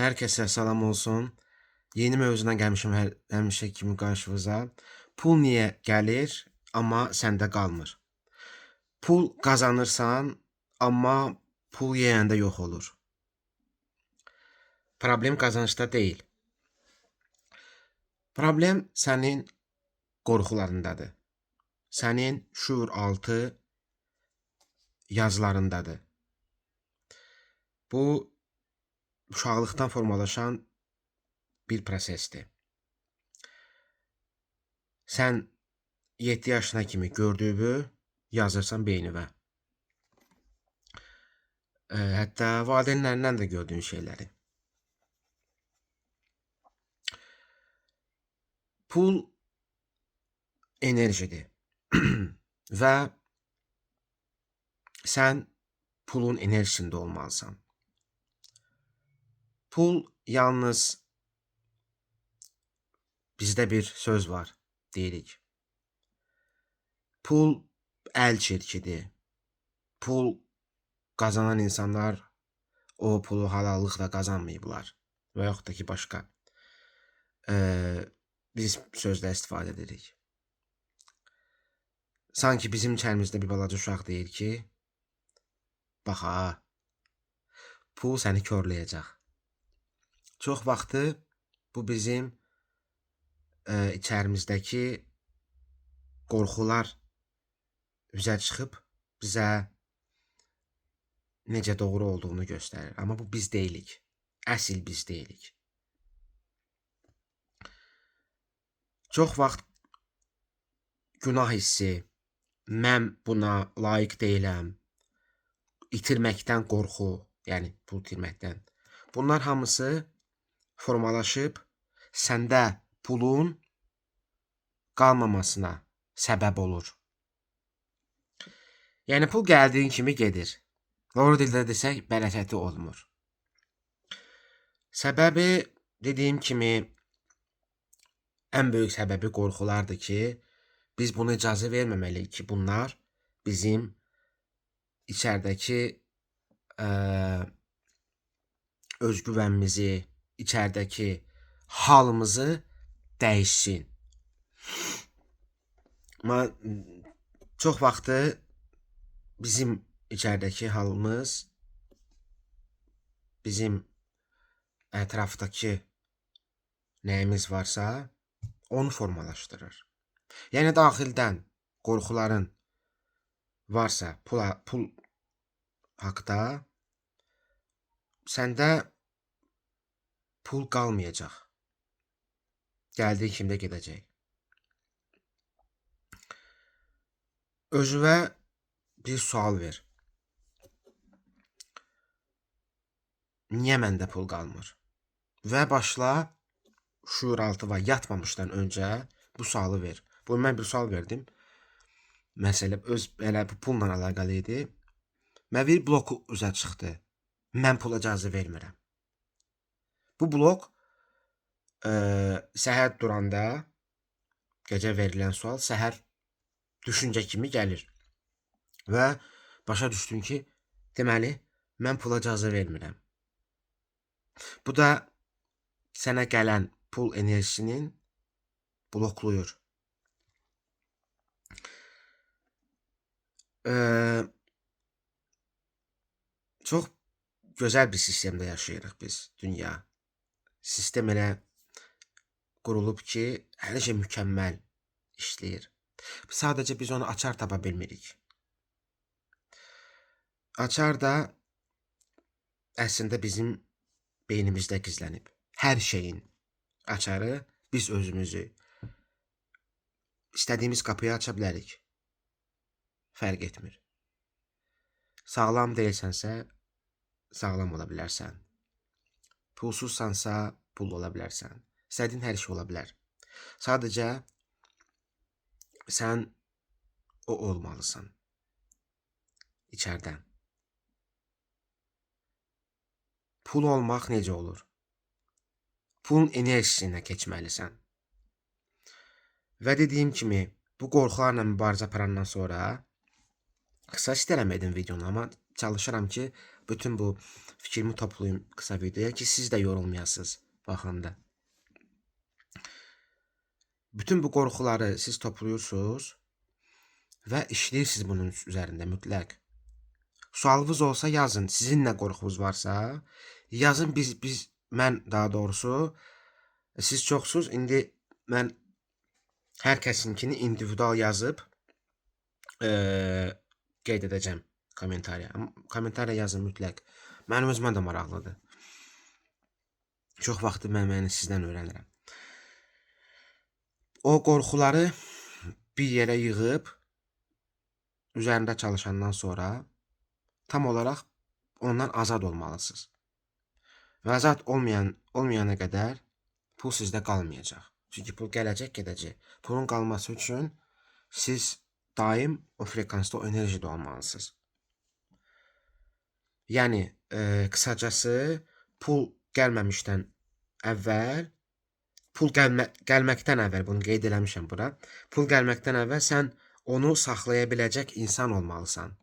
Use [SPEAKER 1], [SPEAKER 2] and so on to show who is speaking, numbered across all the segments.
[SPEAKER 1] Hər kəsə salam olsun. Yeni mövzudan gəlmişəm həmişə kimi qarşınıza. Pul niyə gəlir, amma səndə qalmır? Pul qazanırsan, amma pul yeyəndə yox olur. Problem qazançda deyil. Problem sənin qorxularındadır. Sənin şuur altı yazılarındadır. Bu uşaqlıqdan formalaşan bir prosesdir. Sən 7 yaşına kimi gördüyünü yazırsan beynivə. Hətta valideynlərindən də gördüyün şeyləri. Pul enerjidir və sən pulun enerjisində olmalısan. Pul yalnız bizdə bir söz var, deyirik. Pul əl çirkidir. Pul qazanan insanlar o pulu halallıqla qazanmayıblar və yaxud da ki başqa. Biz sözlə istifadə edirik. Sanki bizim içərimizdə bir balaca uşaq deyir ki, bax ha, pul səni körləyəcək. Çox vaxtı bu bizim içərimizdəki qorxular üzə çıxıb bizə necə doğru olduğunu göstərir. Amma bu biz deyilik. Əsl biz deyilik. Çox vaxt günah hissi, mən buna layiq deyiləm, itirməkdən qorxu, yəni pul itirməkdən. Bunlar hamısı formalaşıb səndə pulun qalmamasına səbəb olur. Yəni pul gəldiyin kimi gedir. Doğru dildə desək, bərəkəti olmur. Səbəbi dediyim kimi ən böyük səbəbi qorxulardır ki, biz buna icazə verməməliyik ki, bunlar bizim içərdəki özgüvənimizi, içərdəki halımızı dəyişsin. Amma çox vaxtı bizim içərdəki halımız bizim ətrafdakı nəyimiz varsa onu formalaşdırır. Yəni daxildən qorxuların varsa pul haqda səndə pul qalmayacaq. Gəldiyi kimi də gedəcək. Özünə bir sual ver. Niyə məndə pul qalmır? Və başla şuuraltı və yatmamışdan öncə bu sualı ver. Bu mən bir sual verdim. Məsələ elə bu pulla əlaqəli idi. Mən bir blok üzə çıxdı. Mən pula icazə vermirəm. Bu blok səhər duranda gecə verilən sual səhər düşüncə kimi gəlir. Və başa düşdüm ki, deməli mən pula icazə vermirəm. Bu da sənə gələn pul enerjisinin blokluyur. Çox gözəl bir sistemdə yaşayırıq biz, dünya. Sistem elə qurulub ki, hər şey mükəmməl işləyir. Sadəcə biz onu açar tapa bilmirik. Açar da əslində bizim beynimizdə gizlənib. Hər şeyin açarı biz özümüzü istədiyimiz qapıyı aça bilərik. Fərq etmir. Sağlam deyilsənsə, sağlam ola bilərsən. Pulsuzsansa, pul ola bilərsən. İstədiyin hər şey ola bilər. Sadəcə sən o olmalısan. İçərdən. Pul olmaq necə olur? Pulun enerjisinə keçməlisən. Və dediyim kimi, bu qorxularla mübarizə aparandan sonra qısa istərəm edin videonu, amma çalışıram ki, bütün bu fikrimi toplayım qısa videoya ki siz də yorulmayasınız baxanda. Bütün bu qorxuları siz toplayırsınız və işləyirsiniz bunun üzərində mütləq. Sualınız olsa yazın. Sizin nə qorxunuz varsa yazın. Mən daha doğrusu siz çoxsuz. İndi mən hər kəsinkini individual yazıb qeyd edəcəm kommentariya. Kommentariya yazın mütləq. Mənim özümə də maraqlıdır. Çox vaxtı mən sizdən öyrənirəm. O qorxuları bir yerə yığıb üzərində çalışandan sonra tam olaraq ondan azad olmalısınız. Və azad olmayana qədər pul sizdə qalmayacaq. Çünki pul gələcək, gedəcək. Pulun qalması üçün siz daim o frekansda, o enerjide olmalısınız. Yəni, qısacası pul gəlməmişdən əvvəl, pul gəlməkdən əvvəl, bunu qeyd eləmişəm bura, pul gəlməkdən əvvəl sən onu saxlaya biləcək insan olmalısan.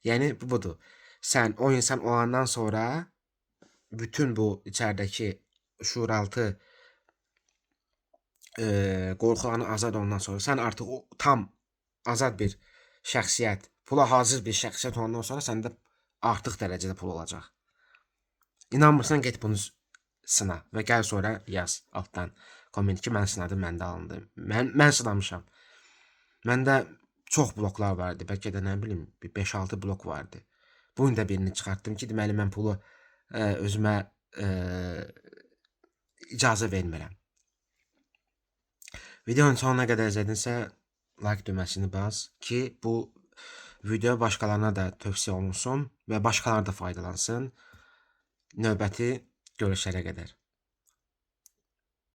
[SPEAKER 1] Yəni, bu budur. Sən o insan olandan sonra bütün bu içəridəki şuuraltı qorxularını azad ondan sonra sən artıq o tam azad bir şəxsiyyət, pula hazır bir şəxsiyyət olandan sonra səndə artıq dərəcədə pul olacaq. İnanmırsan, get bunu sına və gəl sonra yaz altdan komment ki, mən sınadım, məndə alındı. Mən sınamışam. Məndə çox bloklar vardı. Bəlkə də nə bilim, 5-6 blok vardı. Bunun da birini çıxartdım ki, deməli mən pulu özümə icazə vermirəm. Videonun sonuna qədər izlədinsə, like düyməsini bas ki, bu video başqalarına da tövsiyə olunsun və başqaları da faydalansın. Növbəti görüşlərə qədər.